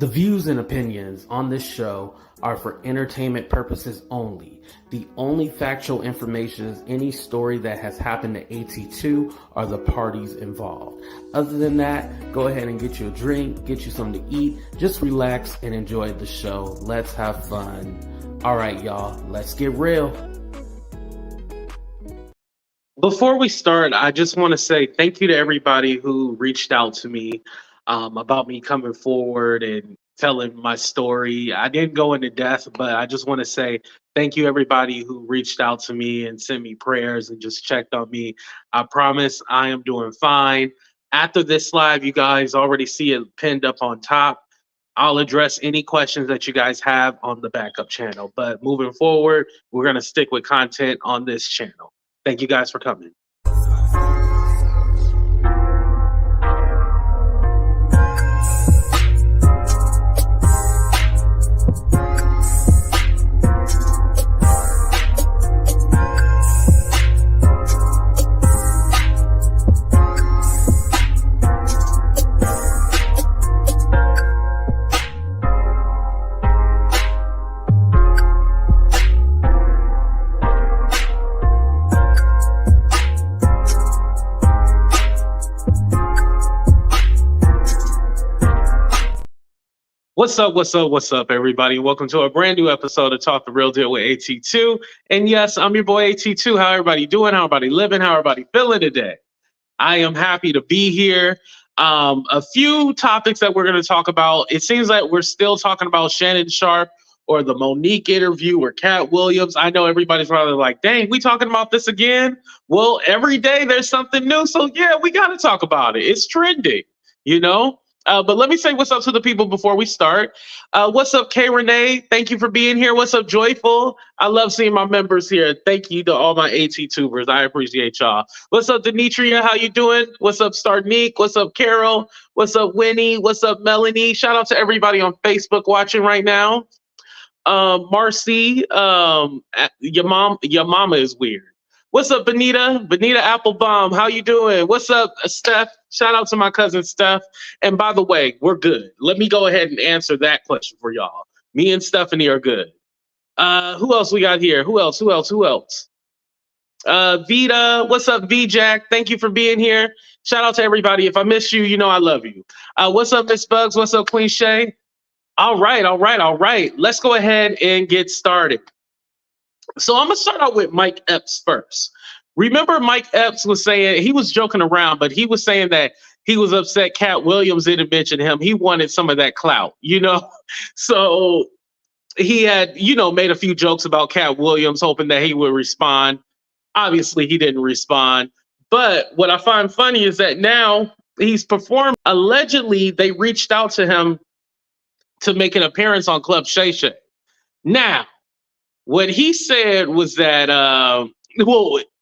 The views and opinions on this show are for entertainment purposes only. The only factual information is any story that has happened to AT2 or the parties involved. Other than that, go ahead and get you a drink, get you something to eat, just relax and enjoy the show. Let's have fun. All right, y'all, let's get real. Before we start, I just want to say thank you to everybody who reached out to me about me coming forward and telling my story. I didn't go into depth, but I just want to say thank you everybody who reached out to me and sent me prayers and just checked on me. I promise I am doing fine. After this live, you guys already see it pinned up on top. I'll address any questions that you guys have on the backup channel. But moving forward, we're going to stick with content on this channel. Thank you guys for coming. What's up, everybody? Welcome to a brand new episode of Talk the Real Deal with AT2. And yes, I'm your boy AT2. How everybody doing? How everybody living? How everybody feeling today? I am happy to be here. A few topics that we're going to talk about. It seems like we're still talking about Shannon Sharpe or the Mo'Nique interview or Katt Williams. I know everybody's probably like, dang, we talking about this again? Well, every day there's something new. So yeah, we got to talk about it. It's trending, you know? But let me say what's up to the people before we start. What's up, Kerry Rhodes? Thank you for being here. What's up, Joyful? I love seeing my members here. Thank you to all my AT-tubers. I appreciate y'all. What's up, Denitria? How you doing? What's up, Starnique? What's up, Carol? What's up, Winnie? What's up, Melanie? Shout out to everybody on Facebook watching right now. Marcy, your mama is weird. What's up, Benita? Benita Applebaum, how you doing? What's up, Steph? Shout out to my cousin, Steph. And by the way, we're good. Let me go ahead and answer that question for y'all. Me and Stephanie are good. Who else we got here? Who else? Vita, what's up, V-Jack? Thank you for being here. Shout out to everybody. If I miss you, you know I love you. What's up, Miss Bugs? What's up, Queen Shay? All right. Let's go ahead and get started. So I'm going to start out with Mike Epps first. Remember Mike Epps was saying, he was joking around, but he was saying that he was upset Katt Williams didn't mention him. He wanted some of that clout, you know? So he had, made a few jokes about Katt Williams, hoping that he would respond. Obviously, he didn't respond. But what I find funny is that now he's performed. Allegedly, they reached out to him to make an appearance on Club Shay Shay. Now, what he said was that,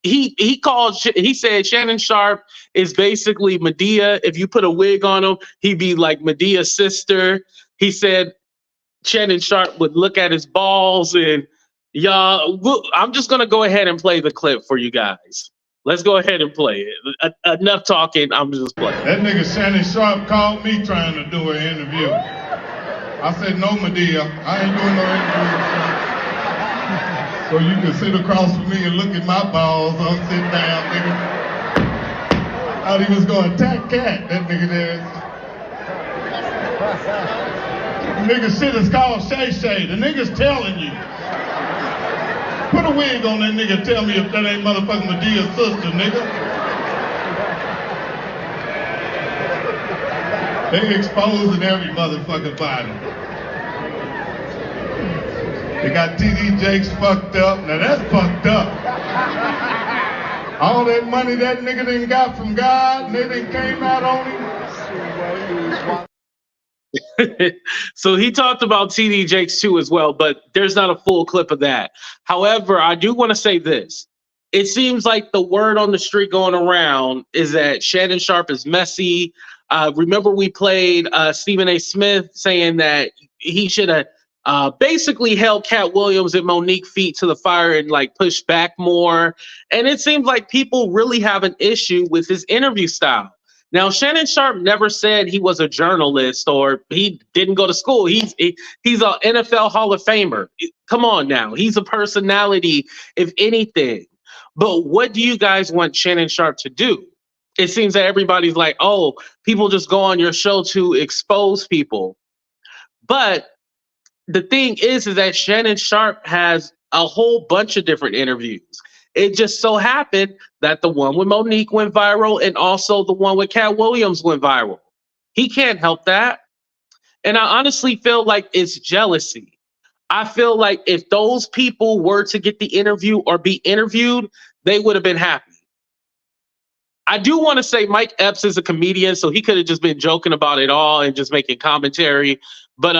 he said Shannon Sharpe is basically Madea. If you put a wig on him, he'd be like Madea's sister. He said Shannon Sharpe would look at his balls and y'all, I'm just going to go ahead and play the clip for you guys. Let's go ahead and play it. Enough talking. I'm just playing. That nigga Shannon Sharpe called me trying to do an interview. I said, no, Madea, I ain't doing no interview. So you can sit across from me and look at my balls. I'll sit down, nigga. Thought he was going to attack Katt, that nigga there. The nigga shit is called Shay Shay. The nigga's telling you. Put a wig on that nigga, tell me if that ain't motherfucking Madea's sister, nigga. They exposing every motherfucking body. They got TD Jakes fucked up. Now that's fucked up. All that money that nigga done got from God, and they done came out on him. So he talked about TD Jakes too as well, but there's not a full clip of that. However, I do want to say this. It seems like the word on the street going around is that Shannon Sharpe is messy. Remember we played Stephen A. Smith saying that he should have basically held Katt Williams and Mo'Nique feet to the fire and like push back more. And it seems like people really have an issue with his interview style. Now, Shannon Sharpe never said he was a journalist or he didn't go to school. He's an NFL Hall of Famer. Come on now. He's a personality, if anything. But what do you guys want Shannon Sharpe to do? It seems that everybody's like, oh, people just go on your show to expose people. But the thing is that Shannon Sharpe has a whole bunch of different interviews. It just so happened that the one with Mo'Nique went viral and also the one with Katt Williams went viral. He can't help that. And I honestly feel like it's jealousy. I feel like if those people were to get the interview or be interviewed, they would have been happy. I do want to say Mike Epps is a comedian, so he could have just been joking about it all and just making commentary. But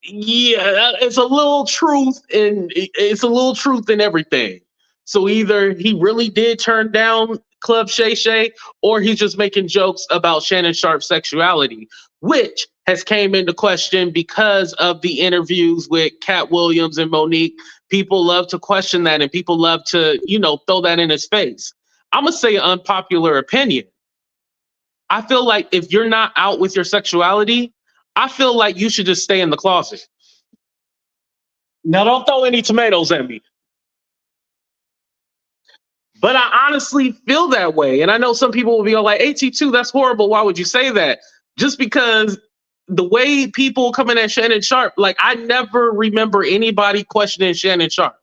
yeah, it's a little truth, and it's a little truth in everything. So either he really did turn down Club Shay Shay, or he's just making jokes about Shannon Sharpe's sexuality, which has came into question because of the interviews with Katt Williams and Mo'Nique. People love to question that, and people love to, throw that in his face. I'm gonna say an unpopular opinion. I feel like if you're not out with your sexuality, I feel like you should just stay in the closet. Now, don't throw any tomatoes at me. But I honestly feel that way. And I know some people will be like, AT2, that's horrible. Why would you say that? Just because the way people coming at Shannon Sharpe, like I never remember anybody questioning Shannon Sharpe.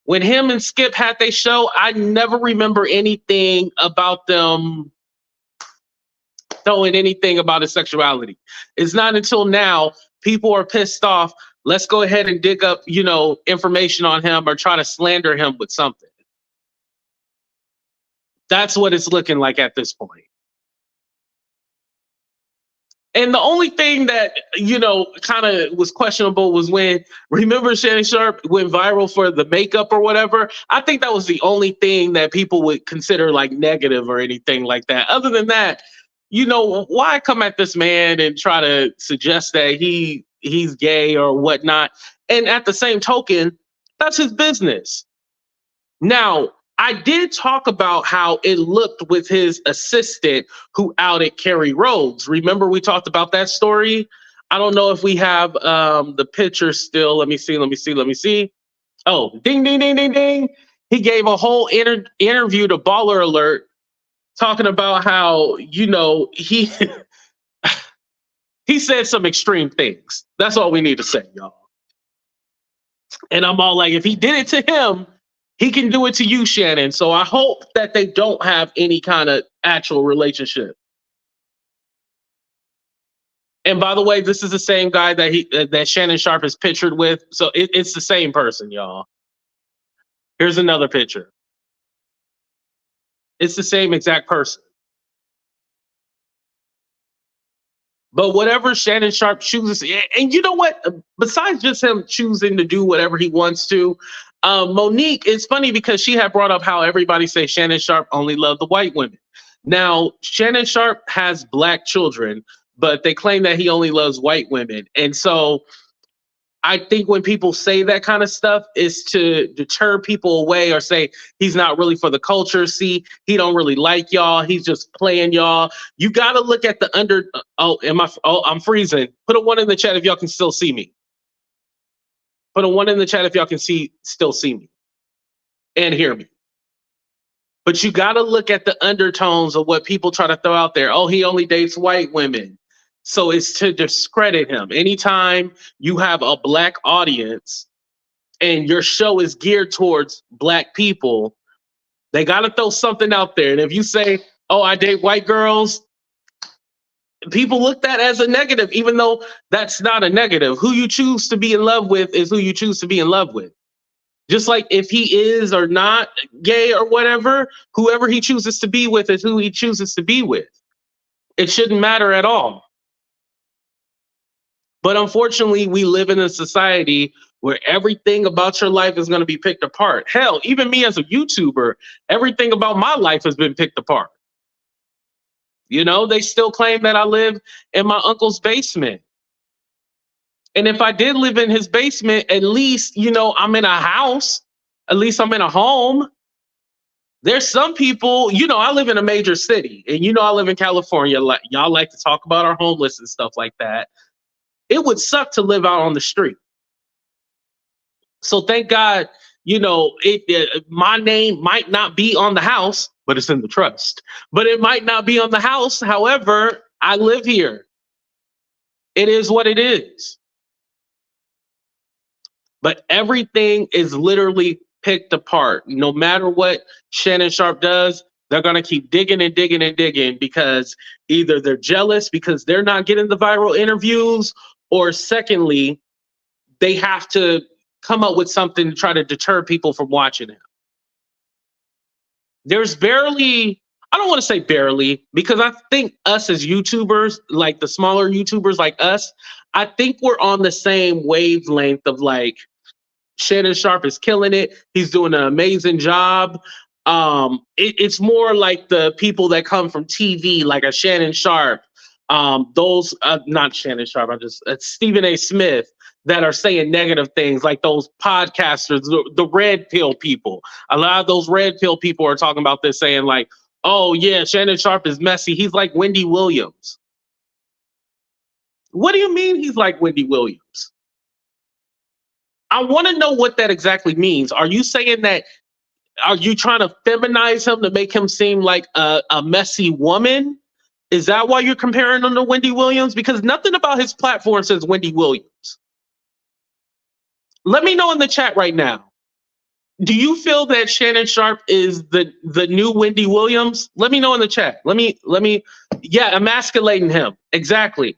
When him and Skip had their show, I never remember anything about them throwing anything about his sexuality. It's not until now people are pissed off. Let's go ahead and dig up, information on him or try to slander him with something. That's what it's looking like at this point. And the only thing that, kind of was questionable was when, remember Shannon Sharpe went viral for the makeup or whatever? I think that was the only thing that people would consider like negative or anything like that. Other than that, why come at this man and try to suggest that he's gay or whatnot? And at the same token, that's his business. Now, I did talk about how it looked with his assistant who outed Kerry Rhodes. Remember we talked about that story? I don't know if we have the picture still. Let me see. Oh, ding, ding, ding, ding, ding. He gave a whole interview to Baller Alert talking about how, he he said some extreme things. That's all we need to say, y'all. And I'm all like, if he did it to him, he can do it to you, Shannon. So I hope that they don't have any kind of actual relationship. And by the way, this is the same guy that Shannon Sharpe is pictured with. So it's the same person, y'all. Here's another picture. It's the same exact person. But whatever Shannon Sharpe chooses, and you know what? Besides just him choosing to do whatever he wants to, Mo'Nique, it's funny because she had brought up how everybody say Shannon Sharpe only loved the white women. Now, Shannon Sharpe has black children, but they claim that he only loves white women. And so I think when people say that kind of stuff is to deter people away or say he's not really for the culture. See, he don't really like y'all. He's just playing y'all. You got to look at the under. I'm freezing. Put a 1 in the chat if y'all can still see me. Put a 1 in the chat if y'all can still see me and hear me. But you got to look at the undertones of what people try to throw out there. Oh, he only dates white women. So it's to discredit him. Anytime you have a black audience and your show is geared towards black people, they got to throw something out there. And if you say, oh, I date white girls, people look at that as a negative, even though that's not a negative. Who you choose to be in love with is who you choose to be in love with. Just like if he is or not gay or whatever, whoever he chooses to be with is who he chooses to be with. It shouldn't matter at all. But unfortunately, we live in a society where everything about your life is going to be picked apart. Hell, even me as a YouTuber, everything about my life has been picked apart. They still claim that I live in my uncle's basement. And if I did live in his basement, at least, I'm in a house. At least I'm in a home. There's some people, I live in a major city, and I live in California. Like, y'all like to talk about our homeless and stuff like that. It would suck to live out on the street. So thank God, my name might not be on the house, but it's in the trust. But it might not be on the house. However, I live here. It is what it is. But everything is literally picked apart. No matter what Shannon Sharpe does, they're going to keep digging and digging and digging, because either they're jealous because they're not getting the viral interviews, or secondly, they have to come up with something to try to deter people from watching him. There's barely, I don't want to say barely, because I think us as YouTubers, like the smaller YouTubers like us, I think we're on the same wavelength of like, Shannon Sharpe is killing it. He's doing an amazing job. It's more like the people that come from TV, like a Shannon Sharpe, not Shannon Sharpe, Stephen A. Smith, that are saying negative things, like those podcasters, the red pill people. A lot of those red pill people are talking about this, saying like, oh yeah, Shannon Sharpe is messy. He's like Wendy Williams. What do you mean he's like Wendy Williams? I want to know what that exactly means. Are you saying that, are you trying to feminize him to make him seem like a messy woman? Is that why you're comparing him to Wendy Williams? Because nothing about his platform says Wendy Williams. Let me know in the chat right now. Do you feel that Shannon Sharpe is the new Wendy Williams? Let me know in the chat. Yeah, emasculating him. Exactly.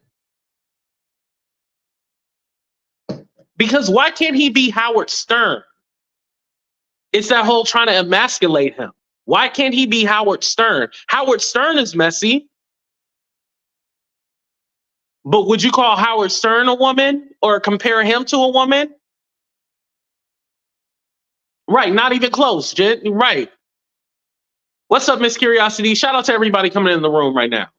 Because why can't he be Howard Stern? It's that whole trying to emasculate him. Why can't he be Howard Stern? Howard Stern is messy. But would you call Howard Stern a woman or compare him to a woman? Right, not even close, Jen. Right. What's up, Miss Curiosity? Shout out to everybody coming in the room right now.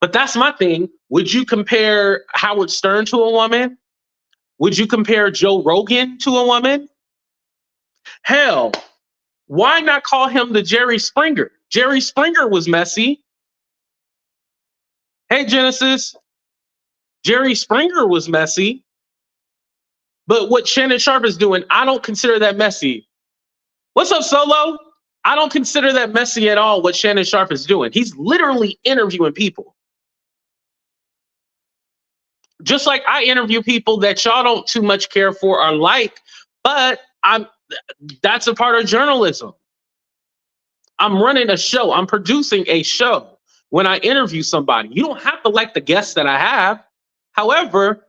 But that's my thing. Would you compare Howard Stern to a woman? Would you compare Joe Rogan to a woman? Hell, why not call him the Jerry Springer? Jerry Springer was messy. Hey, Genesis. Jerry Springer was messy. But what Shannon Sharpe is doing, I don't consider that messy. What's up, Solo? I don't consider that messy at all, what Shannon Sharpe is doing. He's literally interviewing people. Just like I interview people that y'all don't too much care for or like, but that's a part of journalism. I'm running a show. I'm producing a show. When I interview somebody, you don't have to like the guests that I have. However,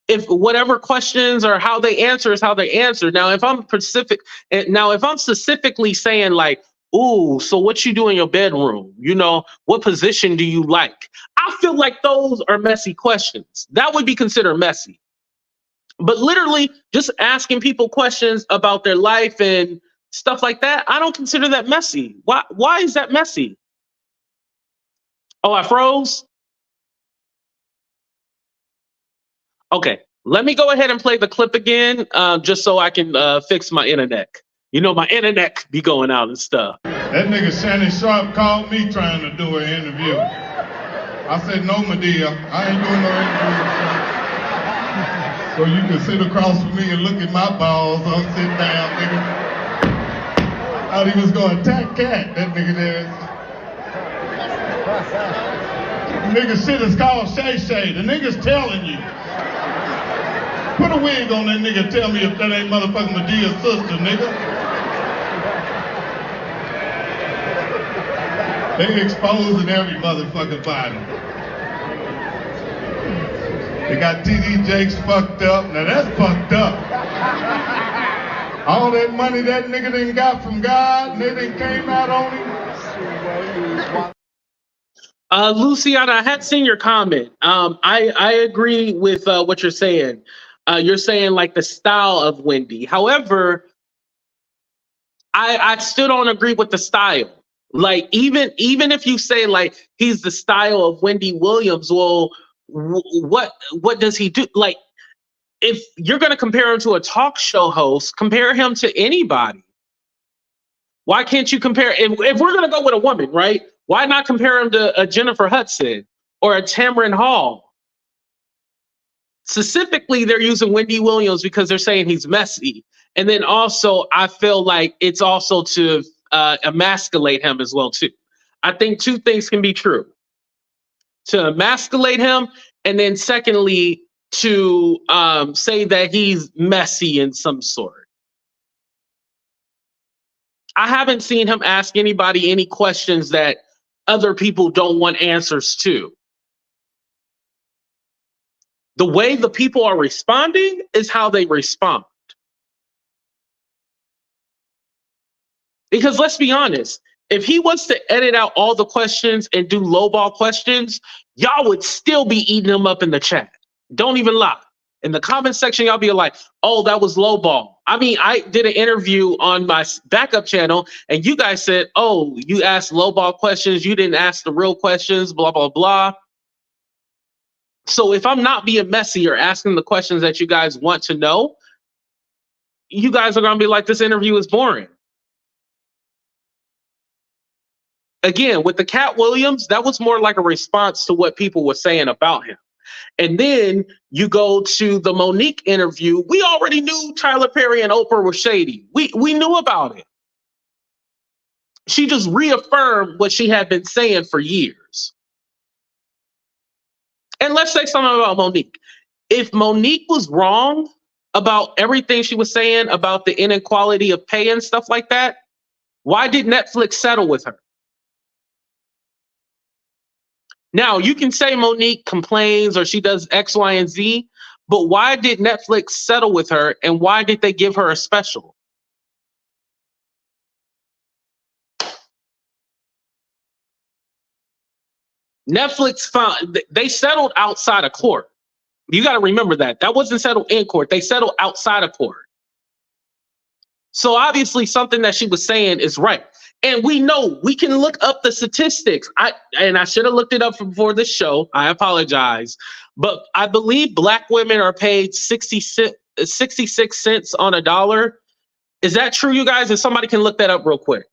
if whatever questions or how they answer is how they answer. Now, if I'm specifically saying like, ooh, so what you do in your bedroom? What position do you like? I feel like those are messy questions. That would be considered messy. But literally just asking people questions about their life and stuff like that, I don't consider that messy. Why is that messy? Oh, I froze? Okay, let me go ahead and play the clip again, just so I can fix my internet. My internet be going out and stuff. That nigga Shannon Sharpe called me trying to do an interview. I said, no, Madea, I ain't doing no interview. So you can sit across from me and look at my balls. I'll sit down, nigga. I thought he was going to attack Katt, that nigga there. The nigga shit is called Shay Shay. The nigga's telling you. Put a wig on that nigga, tell me if that ain't motherfucking Madea's sister, nigga. They exposing every motherfucking body. They got TD Jakes fucked up. Now that's fucked up. All that money that nigga done got from God, and they done came out on him. Luciana, I had seen your comment. I agree with what you're saying. You're saying like the style of Wendy. However, I still don't agree with the style. Like even if you say like he's the style of Wendy Williams, well, what does he do? Like, if you're gonna compare him to a talk show host, compare him to anybody. Why can't you compare? If we're gonna go with a woman, right? Why not compare him to a Jennifer Hudson or a Tamron Hall? Specifically, they're using Wendy Williams because they're saying he's messy. And then also, I feel like it's also to emasculate him as well, too. I think two things can be true. To emasculate him, and then secondly, to say that he's messy in some sort. I haven't seen him ask anybody any questions that other people don't want answers to. The way the people are responding is how they respond. Because let's be honest, if he was to edit out all the questions and do lowball questions, y'all would still be eating him up in the chat. Don't even lie. In the comment section, y'all be like, oh, that was lowball. I mean, I did an interview on my backup channel, and you guys said, oh, you asked lowball questions. You didn't ask the real questions, blah, blah, blah. So if I'm not being messy or asking the questions that you guys want to know, you guys are going to be like, this interview is boring. Again, with the Katt Williams, that was more like a response to what people were saying about him. And then you go to the Mo'Nique interview. We already knew Tyler Perry and Oprah were shady. We knew about it. She just reaffirmed what she had been saying for years. And let's say something about Mo'Nique. If Mo'Nique was wrong about everything she was saying about the inequality of pay and stuff like that, why did Netflix settle with her? Now, you can say Mo'Nique complains or she does X, Y, and Z, but why did Netflix settle with her, and why did they give her a special? Netflix found they settled outside of court. You got to remember that. That wasn't settled in court. They settled outside of court. So obviously something that she was saying is right. And we know, we can look up the statistics. I should have looked it up before this show. I apologize. But I believe Black women are paid 66 cents on a dollar. Is that true, you guys? If somebody can look that up real quick.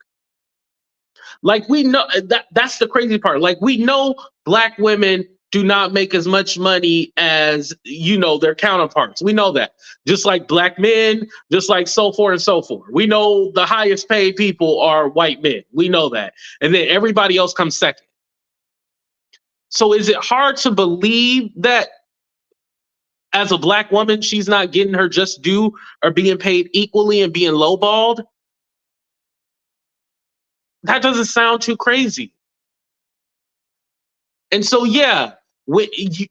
Like, we know that's the crazy part. Like, we know Black women do not make as much money as, you know, their counterparts. We know that. Just like Black men, just like so forth and so forth. We know the highest paid people are white men. We know that. And then everybody else comes second. So is it hard to believe that as a Black woman, she's not getting her just due or being paid equally and being lowballed? That doesn't sound too crazy. And so, yeah,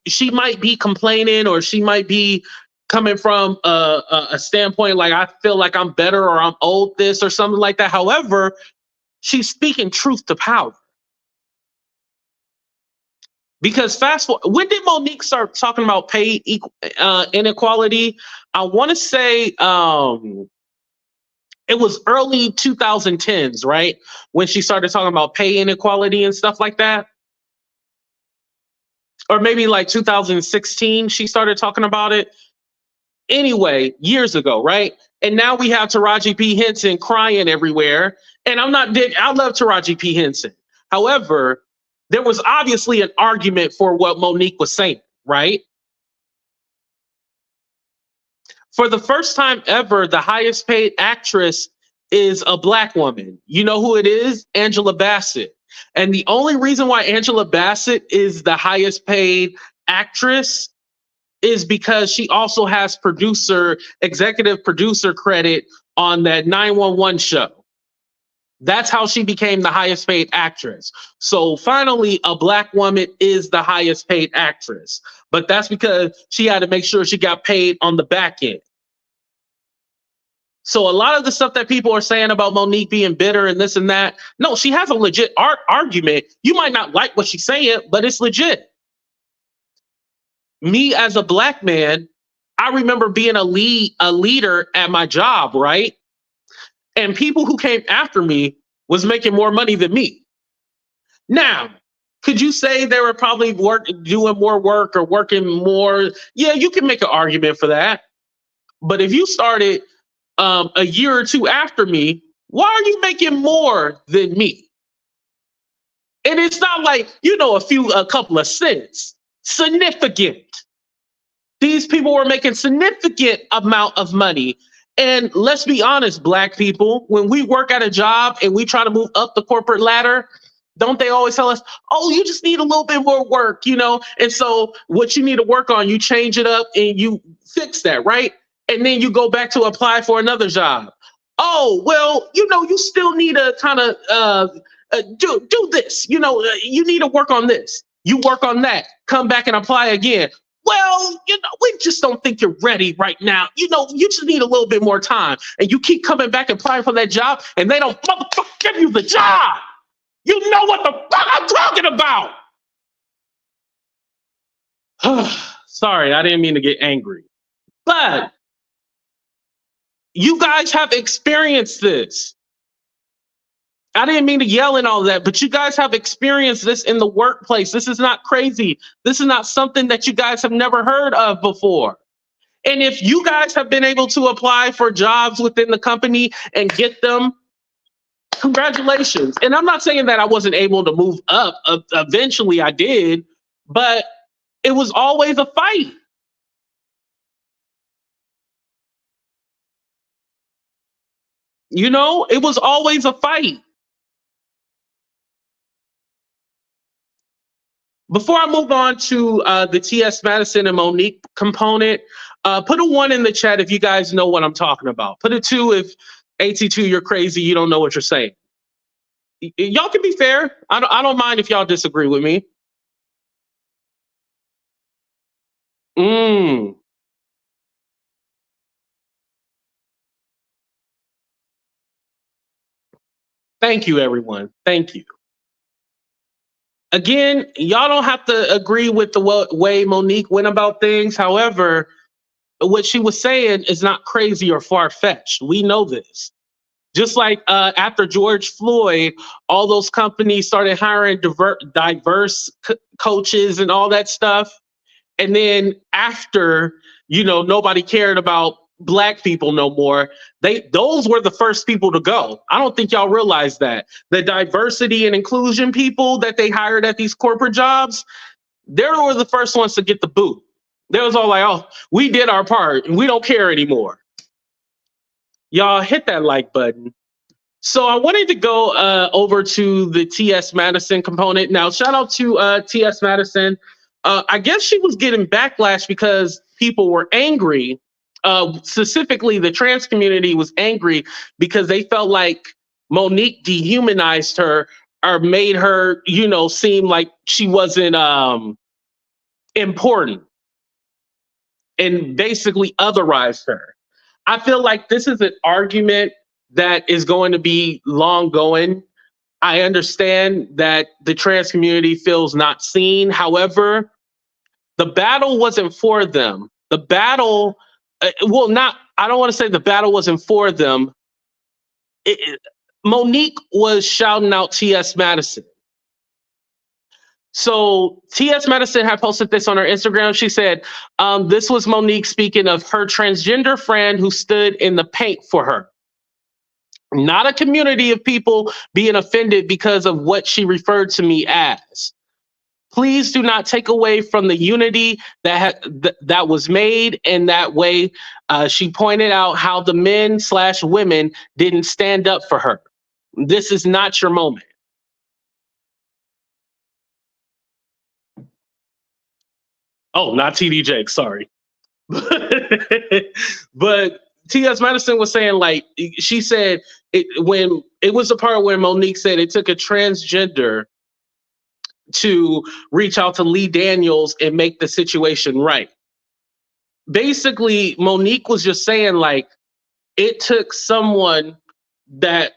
she might be complaining, or she might be coming from a standpoint like, I feel like I'm better, or I'm owed this, or something like that. However, she's speaking truth to power. Because fast forward, when did Mo'Nique start talking about pay inequality? I want to say it was early 2010s, right? When she started talking about pay inequality and stuff like that. Or maybe like 2016, she started talking about it. Anyway, years ago, right? And now we have Taraji P. Henson crying everywhere. And I love Taraji P. Henson. However, there was obviously an argument for what Mo'Nique was saying, right? For the first time ever, the highest paid actress is a Black woman. You know who it is? Angela Bassett. And the only reason why Angela Bassett is the highest paid actress is because she also has executive producer credit on that 911 show. That's how she became the highest paid actress. So finally, a Black woman is the highest paid actress. But that's because she had to make sure she got paid on the back end. So a lot of the stuff that people are saying about Mo'Nique being bitter and this and that, no, she has a legit argument. You might not like what she's saying, but it's legit. Me as a Black man, I remember being a leader at my job, right? And people who came after me was making more money than me. Now, could you say they were probably doing more work or working more? Yeah, you can make an argument for that. But if you started a year or two after me, Why are you making more than me? And it's not like, a couple of cents. Significant. These people were making significant amount of money. And let's be honest, black people, when we work at a job and we try to move up the corporate ladder, don't they always tell us, oh, you just need a little bit more work, And so what you need to work on, you change it up and you fix that, right? And then you go back to apply for another job. Oh, well, you still need to kind of do this. You need to work on this. You work on that. Come back and apply again. Well, we just don't think you're ready right now. You just need a little bit more time. And you keep coming back and applying for that job, and they don't motherfucker give you the job. You know what the fuck I'm talking about. Sorry, I didn't mean to get angry. But you guys have experienced this. I didn't mean to yell and all that, but you guys have experienced this in the workplace. This is not crazy. This is not something that you guys have never heard of before. And if you guys have been able to apply for jobs within the company and get them, congratulations. And I'm not saying that I wasn't able to move up. Eventually I did, but it was always a fight. It was always a fight. Before I move on to the T.S. Madison and Mo'Nique component, put a 1 in the chat if you guys know what I'm talking about. Put a 2 if AT2, you're crazy, you don't know what you're saying. Y'all can be fair. I don't mind if y'all disagree with me. Thank you, everyone. Thank you. Again, y'all don't have to agree with the way Mo'Nique went about things. However, what she was saying is not crazy or far-fetched. We know this. Just like after George Floyd, all those companies started hiring diverse coaches and all that stuff. And then after, nobody cared about black people no more, those were the first people to go. I don't think y'all realize that. The diversity and inclusion people that they hired at these corporate jobs, they were the first ones to get the boot. They was all like, oh, we did our part and we don't care anymore. Y'all hit that like button. So I wanted to go over to the T.S. Madison component. Now, shout out to T.S. Madison. I guess she was getting backlash because people were angry. Specifically, the trans community was angry because they felt like Mo'Nique dehumanized her or made her, seem like she wasn't important and basically otherized her. I feel like this is an argument that is going to be long going. I understand that the trans community feels not seen. However, the battle wasn't for them. The battle, I don't want to say the battle wasn't for them. Mo'Nique was shouting out T.S. Madison. So T.S. Madison had posted this on her Instagram. She said, this was Mo'Nique speaking of her transgender friend who stood in the paint for her. Not a community of people being offended because of what she referred to me as. Please do not take away from the unity that was made in that way. She pointed out how the men/women didn't stand up for her. This is not your moment. Oh, not TD Jake, sorry. But T.S. Madison was saying, like, she said, when it was the part where Mo'Nique said it took a transgender to reach out to Lee Daniels and make the situation right. Basically, Mo'Nique was just saying, like, it took someone that,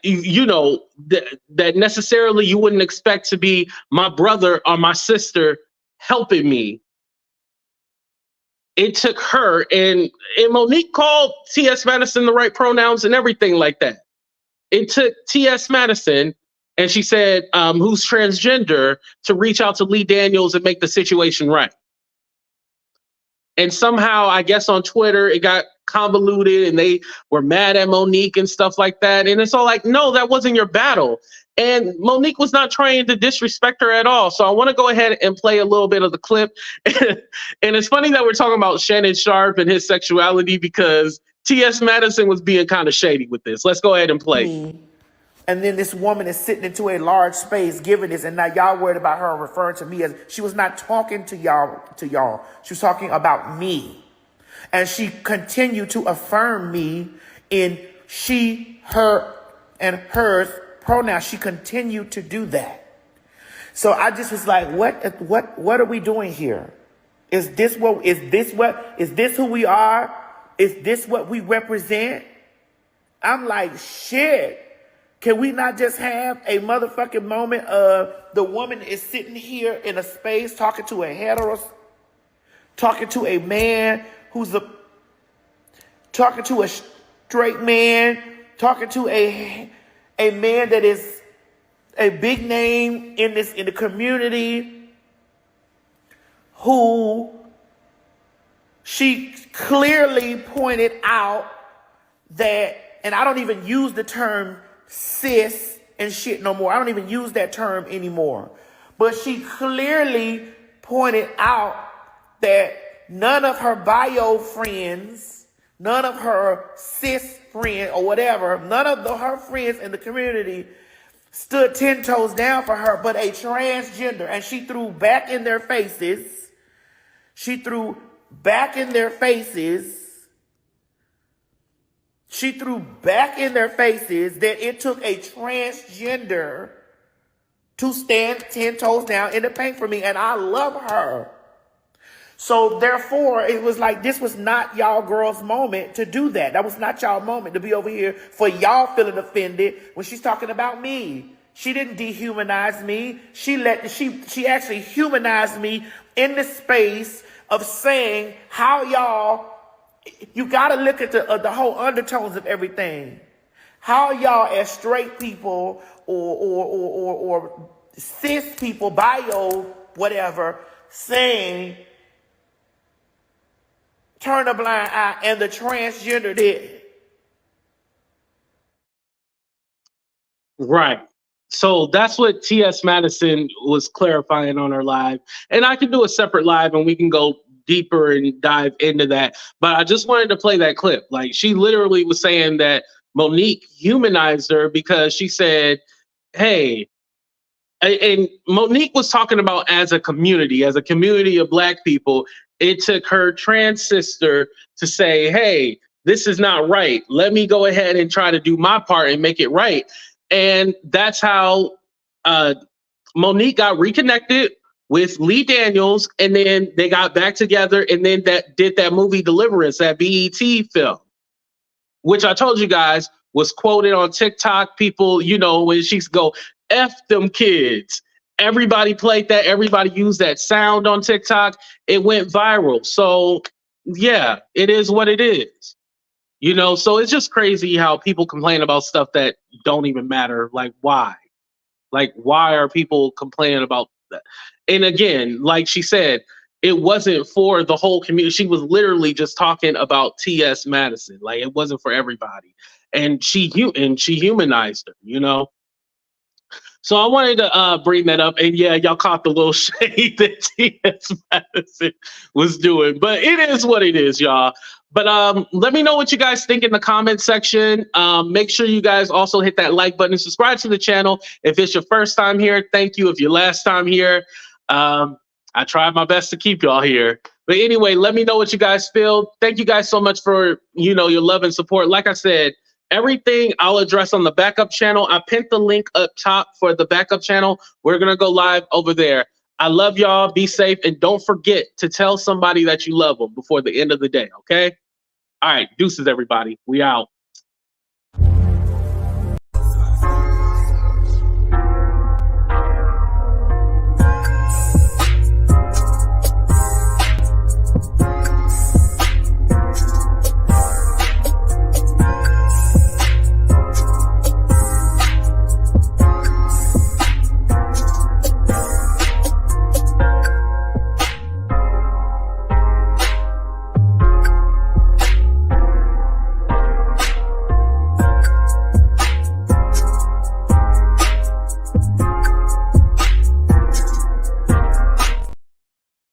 that necessarily you wouldn't expect to be my brother or my sister helping me. It took her, and Mo'Nique called T.S. Madison the right pronouns and everything like that. It took T.S. Madison, and she said, who's transgender, to reach out to Lee Daniels and make the situation right. And somehow, I guess on Twitter, it got convoluted and they were mad at Mo'Nique and stuff like that. And it's all like, no, that wasn't your battle. And Mo'Nique was not trying to disrespect her at all. So I want to go ahead and play a little bit of the clip. And it's funny that we're talking about Shannon Sharpe and his sexuality because T.S. Madison was being kind of shady with this. Let's go ahead and play. And then this woman is sitting into a large space giving this, and now y'all worried about her referring to me as, she was not talking to y'all. She was talking about me. And she continued to affirm me in she, her, and hers pronouns. She continued to do that. So I just was like, what are we doing here? Is this who we are? Is this what we represent? I'm like, shit. Can we not just have a motherfucking moment of the woman is sitting here in a space talking to a talking to a man talking to a straight man, talking to a man that is a big name in the community, who she clearly pointed out that, and I don't even use the term cis and shit no more. I don't even use that term anymore. But she clearly pointed out that none of her bio friends, none of her cis friends or whatever, none of her friends in the community stood 10 toes down for her, but a transgender. And she threw back in their faces. She threw back in their faces that it took a transgender to stand 10 toes down in the paint for me. And I love her. So therefore, it was like, this was not y'all girls' moment to do that. That was not y'all moment to be over here for y'all feeling offended when she's talking about me. She didn't dehumanize me. She actually humanized me in the space of saying how y'all, you got to look at the whole undertones of everything. How y'all as straight people or cis people, bio, whatever, saying turn a blind eye, and the transgender did. Right. So that's what T.S. Madison was clarifying on her live. And I can do a separate live and we can go deeper and dive into that. But I just wanted to play that clip. Like, she literally was saying that Mo'Nique humanized her because she said, hey, and Mo'Nique was talking about as a community of Black people, it took her trans sister to say, hey, this is not right. Let me go ahead and try to do my part and make it right. And that's how Mo'Nique got reconnected with Lee Daniels, and then they got back together, and then did that movie Deliverance, that BET film, which I told you guys was quoted on TikTok. People, when she's go, F them kids. Everybody played that. Everybody used that sound on TikTok. It went viral. So yeah, it is what it is. So it's just crazy how people complain about stuff that don't even matter. Like, why? Like, why are people complaining about that? And again, like she said, it wasn't for the whole community. She was literally just talking about T.S. Madison. Like, it wasn't for everybody. And she humanized her, So I wanted to bring that up. And yeah, y'all caught the little shade that T.S. Madison was doing. But it is what it is, y'all. But let me know what you guys think in the comment section. Make sure you guys also hit that like button and subscribe to the channel. If it's your first time here, thank you. If your last time here, I tried my best to keep y'all here. But anyway, let me know what you guys feel. Thank you guys so much for, your love and support. Like I said, everything I'll address on the backup channel. I pinned the link up top for the backup channel. We're going to go live over there. I love y'all. Be safe. And don't forget to tell somebody that you love them before the end of the day. Okay? All right. Deuces, everybody. We out.